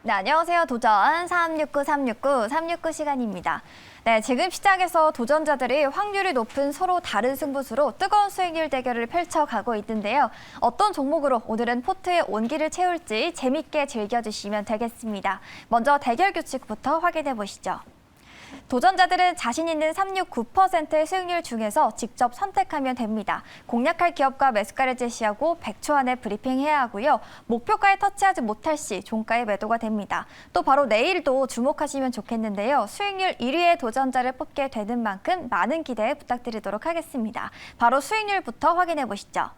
네, 안녕하세요. 도전 369 시간입니다. 네, 지금 시장에서 도전자들이 확률이 높은 서로 다른 승부수로 뜨거운 수익률 대결을 펼쳐가고 있는데요. 어떤 종목으로 오늘은 포트에 온기를 채울지 재밌게 즐겨주시면 되겠습니다. 먼저 대결 규칙부터 확인해 보시죠. 도전자들은 자신 있는 369%의 수익률 중에서 직접 선택하면 됩니다. 공략할 기업과 매수가를 제시하고 100초 안에 브리핑해야 하고요. 목표가에 터치하지 못할 시 종가에 매도가 됩니다. 또 바로 내일도 주목하시면 좋겠는데요. 수익률 1위의 도전자를 뽑게 되는 만큼 많은 기대 부탁드리도록 하겠습니다. 바로 수익률부터 확인해 보시죠.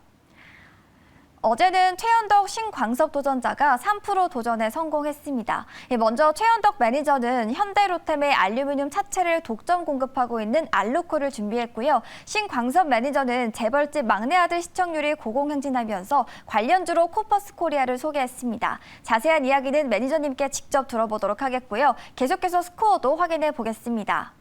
어제는 최현덕, 신광섭 도전자가 3% 도전에 성공했습니다. 먼저 최현덕 매니저는 현대로템의 알루미늄 차체를 독점 공급하고 있는 알루코를 준비했고요. 신광섭 매니저는 재벌집 막내 아들 시청률이 고공행진하면서 관련주로 코퍼스 코리아를 소개했습니다. 자세한 이야기는 매니저님께 직접 들어보도록 하겠고요. 계속해서 스코어도 확인해 보겠습니다.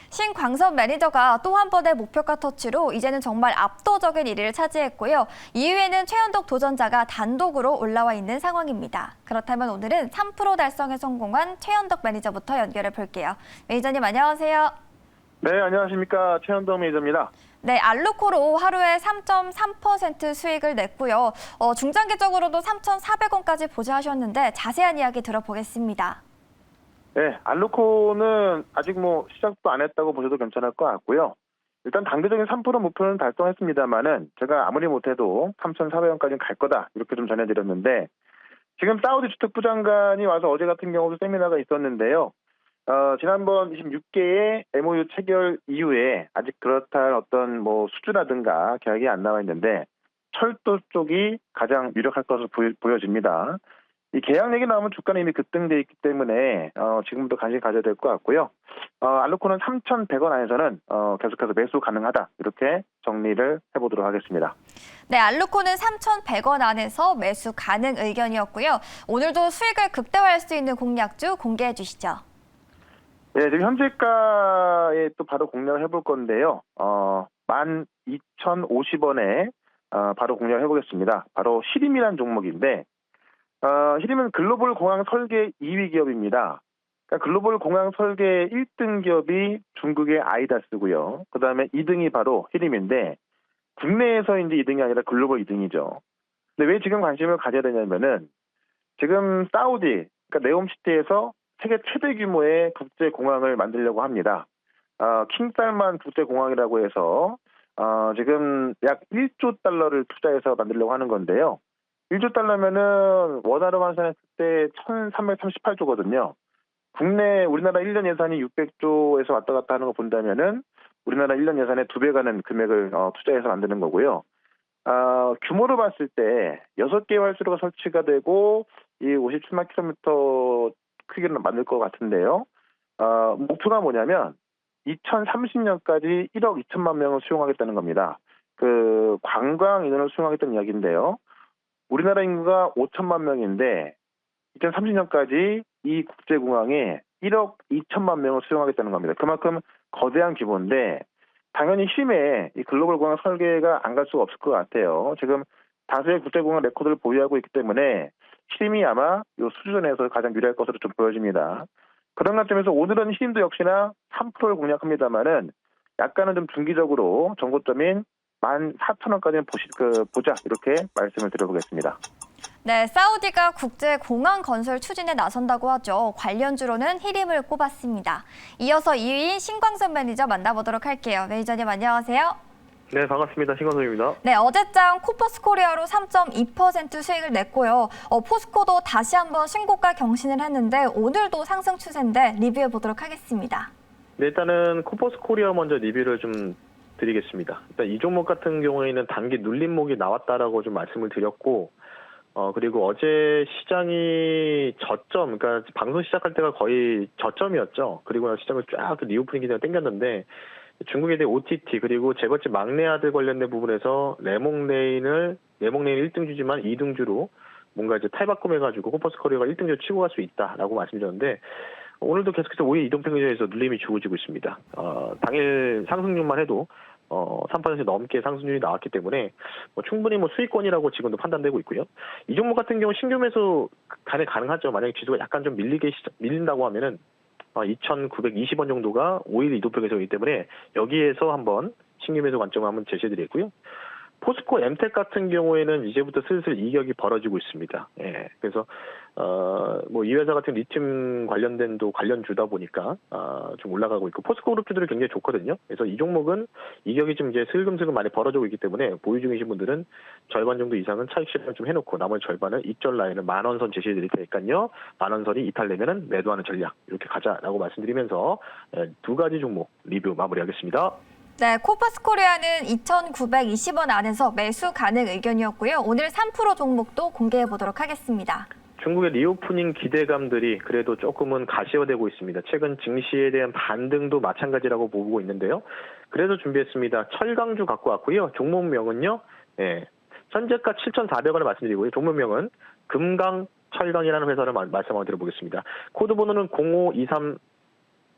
신광섭 매니저가 또 한 번의 목표가 터치로 이제는 정말 압도적인 1위를 차지했고요. 2위에는 최현덕 도전자가 단독으로 올라와 있는 상황입니다. 그렇다면 오늘은 3% 달성에 성공한 최현덕 매니저부터 연결해 볼게요. 매니저님 안녕하세요. 네, 안녕하십니까. 최현덕 매니저입니다. 네, 알루코로 하루에 3.3% 수익을 냈고요. 중장기적으로도 3,400원까지 보유하셨는데 자세한 이야기 들어보겠습니다. 네, 알루코는 아직 시작도 안 했다고 보셔도 괜찮을 것 같고요. 일단 단기적인 3% 목표는 달성했습니다만은 제가 아무리 못해도 3,400원까지는 갈 거다 이렇게 좀 전해드렸는데 지금 사우디 주택부 장관이 와서 어제 같은 경우도 세미나가 있었는데요. 지난번 26개의 MOU 체결 이후에 아직 그렇다는 어떤 수주라든가 계약이 안 나와 있는데 철도 쪽이 가장 유력할 것으로 보여집니다. 이 계약 얘기 나오면 주가는 이미 급등돼 있기 때문에 지금부터 관심 가져야 될 것 같고요. 알루코는 3,100원 안에서는 계속해서 매수 가능하다 이렇게 정리를 해보도록 하겠습니다. 네, 알루코는 3,100원 안에서 매수 가능 의견이었고요. 오늘도 수익을 극대화할 수 있는 공략주 공개해 주시죠. 네, 지금 현재가에 또 바로 공략을 해볼 건데요. 12,050원에 바로 공략을 해보겠습니다. 바로 시림이라는 종목인데 시림은 글로벌 공항 설계 2위 기업입니다. 그러니까 글로벌 공항 설계 1등 기업이 중국의 아이다스고요. 그 다음에 2등이 바로 시림인데 국내에서 이제 2등이 아니라 글로벌 2등이죠. 근데 왜 지금 관심을 가져야 되냐면은 지금 사우디, 그러니까 네옴시티에서 세계 최대 규모의 국제 공항을 만들려고 합니다. 킹살만 국제 공항이라고 해서 지금 약 1조 달러를 투자해서 만들려고 하는 건데요. 1조 달러면은 원화로 환산했을 때 1,338조거든요. 국내 우리나라 1년 예산이 600조에서 왔다 갔다 하는 거 본다면은 우리나라 1년 예산의 2배 가는 금액을 투자해서 만드는 거고요. 규모로 봤을 때 6개 활주로가 설치가 되고 이 57만 킬로미터 크기를 만들 것 같은데요. 목표가 뭐냐면 2030년까지 1억 2천만 명을 수용하겠다는 겁니다. 그 관광 인원을 수용하겠다는 이야기인데요. 우리나라 인구가 5천만 명인데 2030년까지 이 국제공항에 1억 2천만 명을 수용하겠다는 겁니다. 그만큼 거대한 규모인데 당연히 힘에 이 글로벌 공항 설계가 안 갈 수가 없을 것 같아요. 지금 다수의 국제공항 레코드를 보유하고 있기 때문에 힘이 아마 이 수준에서 가장 유리할 것으로 좀 보여집니다. 그런 관점에서 오늘은 힘도 역시나 3%를 공략합니다만은 약간은 좀 중기적으로 정고점인 14,000원까지는 보자 이렇게 말씀을 드려보겠습니다. 네, 사우디가 국제 공항 건설 추진에 나선다고 하죠. 관련주로는 히림을 꼽았습니다. 이어서 2위인 신광섭 매니저 만나보도록 할게요. 매니저님 안녕하세요. 네, 반갑습니다. 신광섭입니다. 네, 어제장 코퍼스 코리아로 3.2% 수익을 냈고요. 포스코도 다시 한번 신고가 경신을 했는데 오늘도 상승 추세인데 리뷰해 보도록 하겠습니다. 네, 일단은 코퍼스 코리아 먼저 리뷰를 좀 드리겠습니다. 일단 이 종목 같은 경우에는 단기 눌림목이 나왔다라고 좀 말씀을 드렸고, 그리고 어제 시장이 저점, 그러니까 방송 시작할 때가 거의 저점이었죠. 그리고 시장을 쫙 리오프닝 기대가 땡겼는데 중국에 대한 OTT 그리고 재벌집 막내 아들 관련된 부분에서 레몽레인을 1등 주지만 2등 주로 뭔가 이제 탈바꿈해가지고 코퍼스 코리아가 1등 주로 치고 갈 수 있다라고 말씀드렸는데 오늘도 계속해서 5일 이동평균선에서 눌림이 주어지고 있습니다. 당일 상승률만 해도 3% 넘게 상승률이 나왔기 때문에 충분히 수익권이라고 지금도 판단되고 있고요. 이 종목 같은 경우 신규 매수 가능하죠. 만약에 지수가 약간 좀 밀린다고 하면은 2,920원 정도가 5일 이도표 계속이기 때문에 여기에서 한번 신규 매수 관점을 한번 제시해드리고요. 포스코 엠텍 같은 경우에는 이제부터 슬슬 이격이 벌어지고 있습니다. 예, 그래서 이 회사 같은 리튬 관련된도 관련주다 보니까 좀 올라가고 있고 포스코 그룹주들이 굉장히 좋거든요. 그래서 이 종목은 이격이 좀 이제 슬금슬금 많이 벌어지고 있기 때문에 보유 중이신 분들은 절반 정도 이상은 차익 실현 좀 해놓고 나머지 절반은 익절 라인을 10,000원 선 제시해드릴 테니까요. 10,000원 선이 이탈되면은 매도하는 전략 이렇게 가자라고 말씀드리면서 두 가지 종목 리뷰 마무리하겠습니다. 네, 코퍼스 코리아는 2,920원 안에서 매수 가능 의견이었고요. 오늘 3% 종목도 공개해 보도록 하겠습니다. 중국의 리오프닝 기대감들이 그래도 조금은 가시화되고 있습니다. 최근 증시에 대한 반등도 마찬가지라고 보고 있는데요. 그래서 준비했습니다. 철강주 갖고 왔고요. 종목명은요. 현재가 7,400원을 말씀드리고요. 종목명은 금강철강이라는 회사를 말씀 한번 드려보겠습니다. 코드 번호는 0523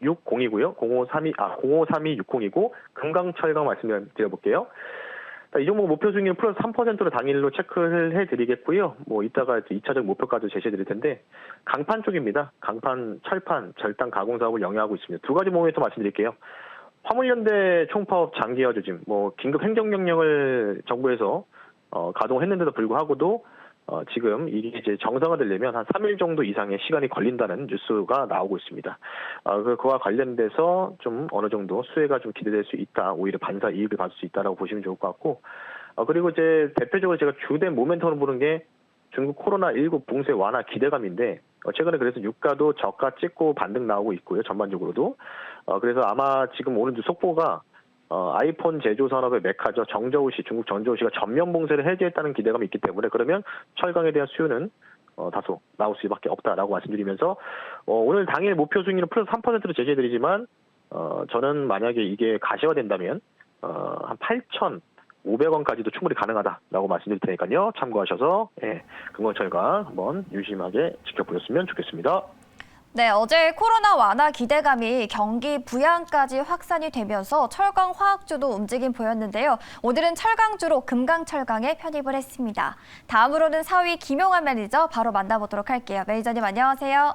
60이고요. 053260이고 금강철강 말씀드려볼게요. 이 종목 목표 수익률 플러스 3%로 당일로 체크를 해드리겠고요. 이따가 2차적 목표까지 제시해드릴 텐데 강판 쪽입니다. 강판, 철판, 절단 가공 사업을 영위하고 있습니다. 두 가지 목표에서 말씀드릴게요. 화물연대 총파업 장기화 조짐, 긴급 행정명령을 정부에서 가동했는데도 불구하고도 지금 이게 이제 정상화되려면 한 3일 정도 이상의 시간이 걸린다는 뉴스가 나오고 있습니다. 그와 관련돼서 좀 어느 정도 수혜가 좀 기대될 수 있다. 오히려 반사 이익을 받을 수 있다라고 보시면 좋을 것 같고, 그리고 이제 대표적으로 제가 주된 모멘텀을 보는 게 중국 코로나19 붕괴 완화 기대감인데, 최근에 그래서 유가도 저가 찍고 반등 나오고 있고요. 전반적으로도. 그래서 아마 지금 오늘 속보가 아이폰 제조 산업의 메카죠. 정저우시, 중국 정저우시가 전면 봉쇄를 해제했다는 기대감이 있기 때문에 그러면 철강에 대한 수요는 다소 나올 수밖에 없다라고 말씀드리면서 오늘 당일 목표 수익률은 플러스 3%로 제시해드리지만 저는 만약에 이게 가시화된다면 한 8,500원까지도 충분히 가능하다라고 말씀드릴 테니까요. 참고하셔서 금강철강 한번 유심하게 지켜보셨으면 좋겠습니다. 네, 어제 코로나 완화 기대감이 경기 부양까지 확산이 되면서 철강 화학주도 움직임 보였는데요. 오늘은 철강주로 금강철강에 편입을 했습니다. 다음으로는 4위 김용환 매니저 바로 만나보도록 할게요. 매니저님 안녕하세요.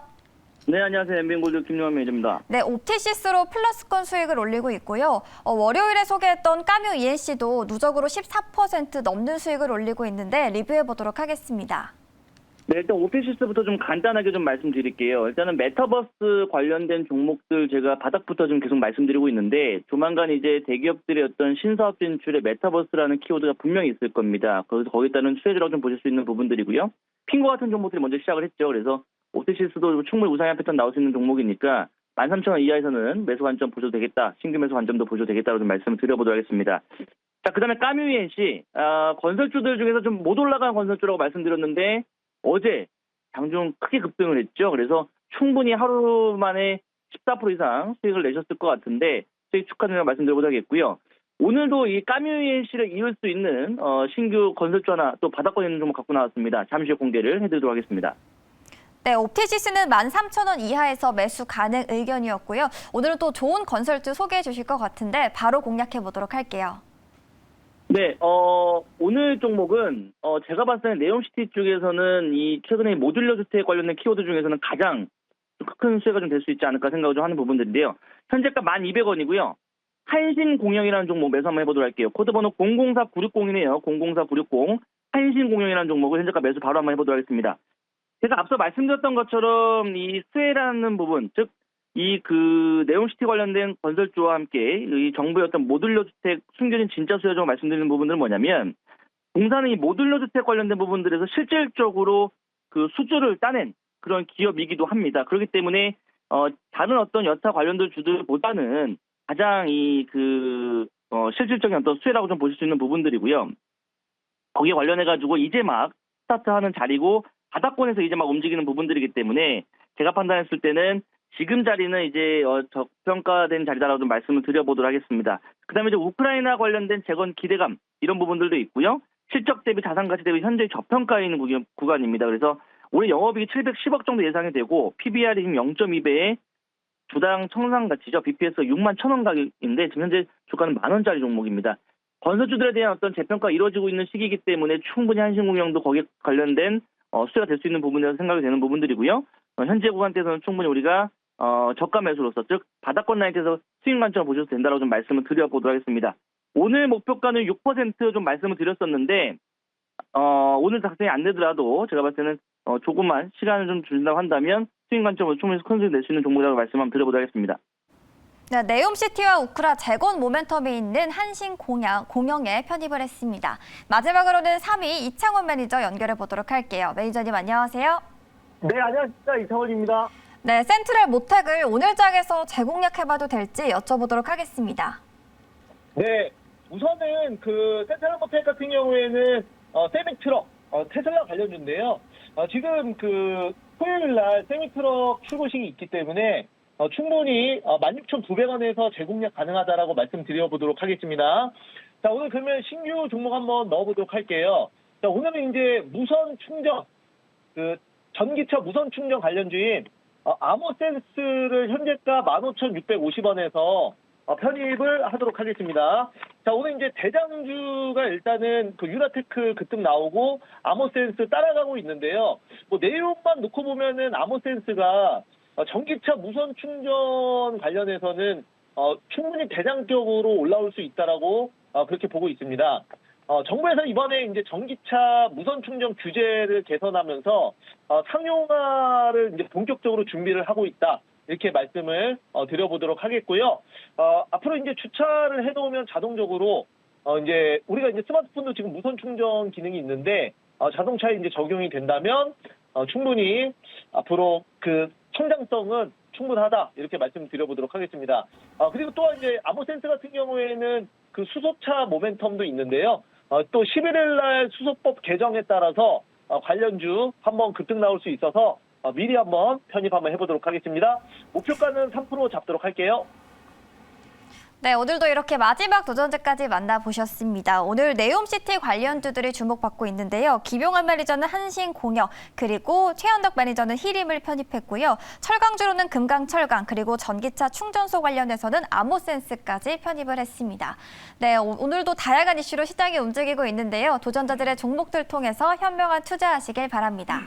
네, 안녕하세요. 엠비골드 김용환 매니저입니다. 네, 옵티시스로 플러스권 수익을 올리고 있고요. 월요일에 소개했던 까뮤 ENC도 누적으로 14% 넘는 수익을 올리고 있는데 리뷰해 보도록 하겠습니다. 네, 일단 오피시스부터 좀 간단하게 좀 말씀드릴게요. 일단은 메타버스 관련된 종목들 제가 바닥부터 좀 계속 말씀드리고 있는데 조만간 이제 대기업들의 어떤 신사업 진출에 메타버스라는 키워드가 분명히 있을 겁니다. 거기에 따른 수혜주라고 좀 보실 수 있는 부분들이고요. 핑거 같은 종목들이 먼저 시작을 했죠. 그래서 오피시스도 충분히 우상향 패턴 나올 수 있는 종목이니까 13,000원 이하에서는 매수 관점 보셔도 되겠다. 신규 매수 관점도 보셔도 되겠다고 좀 말씀을 드려보도록 하겠습니다. 자, 그다음에 까뮤 ENC 건설주들 중에서 좀 못 올라간 건설주라고 말씀드렸는데 어제 장중 크게 급등을 했죠. 그래서 충분히 하루 만에 14% 이상 수익을 내셨을 것 같은데 수익 축하드린다고 말씀드려보도록 하겠고요. 오늘도 이 까뮤 ENC를 이을 수 있는 신규 건설주 하나 또 바닥권에 있는 종목 갖고 나왔습니다. 잠시 후 공개를 해드리도록 하겠습니다. 네, 옵티시스는 13,000원 이하에서 매수 가능 의견이었고요. 오늘은 또 좋은 건설주 소개해 주실 것 같은데 바로 공략해 보도록 할게요. 네, 오늘 종목은 제가 봤을 때는 네옴시티 쪽에서는 이 최근에 모듈러 주택 관련된 키워드 중에서는 가장 큰 수혜가 좀 될 수 있지 않을까 생각을 좀 하는 부분들인데요. 현재가 1,200원이고요. 한신공영이라는 종목 매수 한번 해보도록 할게요. 코드 번호 004960이네요. 004960 한신공영이라는 종목을 현재가 매수 바로 한번 해보도록 하겠습니다. 제가 앞서 말씀드렸던 것처럼 이 수혜라는 부분, 즉 이 네옴시티 관련된 건설주와 함께 이 정부의 어떤 모듈러 주택 숨겨진 진짜 수혜라고 말씀드리는 부분들은 뭐냐면 공사는 이 모듈러 주택 관련된 부분들에서 실질적으로 그 수주를 따낸 그런 기업이기도 합니다. 그렇기 때문에 다른 어떤 여타 관련된 주들보다는 가장 실질적인 어떤 수혜라고 좀 보실 수 있는 부분들이고요. 거기에 관련해가지고 이제 막 스타트하는 자리고 바닥권에서 이제 막 움직이는 부분들이기 때문에 제가 판단했을 때는 지금 자리는 이제 저평가된 자리다라고 좀 말씀을 드려보도록 하겠습니다. 그다음에 이제 우크라이나 관련된 재건 기대감 이런 부분들도 있고요. 실적 대비 자산 가치 대비 현재 저평가에 있는 구간입니다. 그래서 올해 영업이익이 710억 정도 예상이 되고 PBR이 0.2배에 주당 청산 가치죠. BPS 6만 1,000원 가격인데 지금 현재 주가는 10,000원짜리 종목입니다. 건설주들에 대한 어떤 재평가 이루어지고 있는 시기이기 때문에 충분히 한신공영도 거기에 관련된 수혜가 될 수 있는 부분이라서 생각이 되는 부분들이고요. 현재 구간대에서는 충분히 우리가 저가 매수로서 즉 바닥권 라인에서 수익 관점을 보셔도 된다고 좀 말씀을 드려보도록 하겠습니다. 오늘 목표가는 6% 좀 말씀을 드렸었는데 오늘 작성이 안 되더라도 제가 봤을 때는 조금만 시간을 좀 준다고 한다면 수익 관점으로 충분히 큰 수익 낼 수 있는 종목이라고 말씀 한번 드려보도록 하겠습니다. 네, 네옴시티와 우크라 재건 모멘텀이 있는 한신공영에 편입을 했습니다. 마지막으로는 3위 이창원 매니저 연결해 보도록 할게요. 매니저님 안녕하세요. 네, 안녕하십니까. 이창원입니다. 네, 센트럴 모텍을 오늘 장에서 재공략해봐도 될지 여쭤보도록 하겠습니다. 네, 우선은 그 센트럴모텍 같은 경우에는 세미트럭, 테슬라 관련주인데요. 지금 그 토요일 날 세미트럭 출고식이 있기 때문에 충분히 16,900원에서 재공략 가능하다라고 말씀드려보도록 하겠습니다. 자, 오늘 그러면 신규 종목 한번 넣어보도록 할게요. 자, 오늘은 이제 무선 충전, 그 전기차 무선 충전 관련주인 아모센스를 현재가 15,650원에서 편입을 하도록 하겠습니다. 자, 오늘 이제 대장주가 일단은 그 유라테크 급등 나오고 아모센스 따라가고 있는데요. 뭐 내용만 놓고 보면은 아모센스가 전기차 무선 충전 관련해서는 충분히 대장격으로 올라올 수 있다라고 그렇게 보고 있습니다. 정부에서 이번에 이제 전기차 무선 충전 규제를 개선하면서 상용화를 이제 본격적으로 준비를 하고 있다. 이렇게 말씀을 드려보도록 하겠고요. 앞으로 이제 주차를 해놓으면 자동적으로 이제 우리가 이제 스마트폰도 지금 무선 충전 기능이 있는데 자동차에 이제 적용이 된다면 충분히 앞으로 그 성장성은 충분하다 이렇게 말씀드려보도록 하겠습니다. 그리고 또한 이제 아모센스 같은 경우에는 그 수소차 모멘텀도 있는데요. 또 11일 날 수소법 개정에 따라서 관련주 한번 급등 나올 수 있어서 미리 한번 편입 한번 해보도록 하겠습니다. 목표가는 3% 잡도록 할게요. 네, 오늘도 이렇게 마지막 도전자까지 만나보셨습니다. 오늘 네옴시티 관련주들이 주목받고 있는데요. 김용환 매니저는 한신공영, 그리고 최현덕 매니저는 히림을 편입했고요. 철강주로는 금강철강, 그리고 전기차 충전소 관련해서는 아모센스까지 편입을 했습니다. 네, 오늘도 다양한 이슈로 시장이 움직이고 있는데요. 도전자들의 종목들 통해서 현명한 투자하시길 바랍니다.